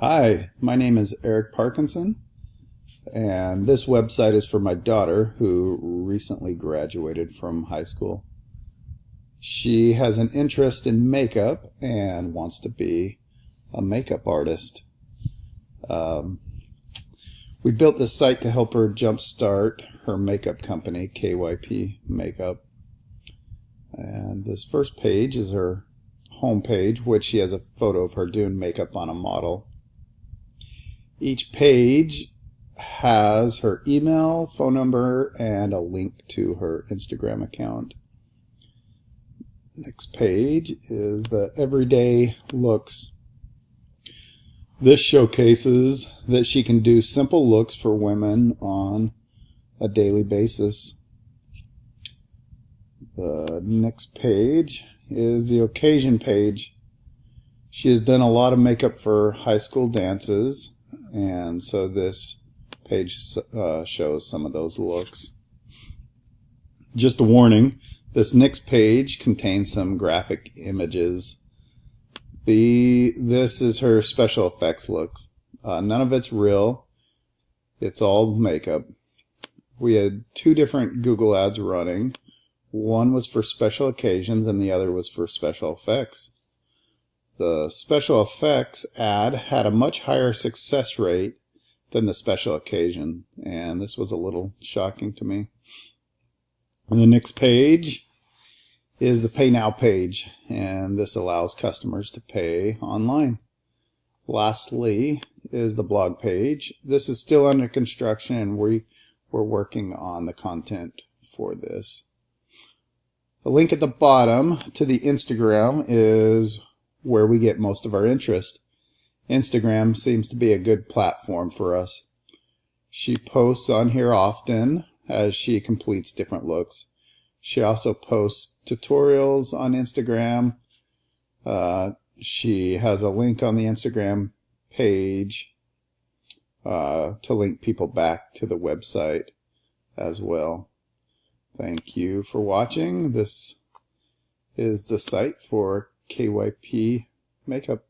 Hi, my name is Eric Parkinson, and this website is for my daughter who recently graduated from high school. She has an interest in makeup and wants to be a makeup artist. We built this site to help her jumpstart her makeup company, KYP Makeup. And this first page is her home page, which she has a photo of her doing makeup on a model. Each page has her email, phone number, and a link to her Instagram account. Next page is the everyday looks. This showcases that she can do simple looks for women on a daily basis. The next page is the occasion page. She has done a lot of makeup for high school dances, and so this page shows some of those looks. Just a warning, this next page contains some graphic images. This is her special effects looks. None of it's real. It's all makeup. We had two different Google ads running. One was for special occasions and the other was for special effects. The special effects ad had a much higher success rate than the special occasion, and this was a little shocking to me. And the next page is the Pay Now page, and this allows customers to pay online. Lastly is the blog page. This is still under construction, and we're working on the content for this. The link at the bottom to the Instagram is where we get most of our interest. Instagram seems to be a good platform for us. She posts on here often as she completes different looks. She also posts tutorials on Instagram. She has a link on the Instagram page to link people back to the website as well. Thank you for watching. This is the site for KYP Makeup.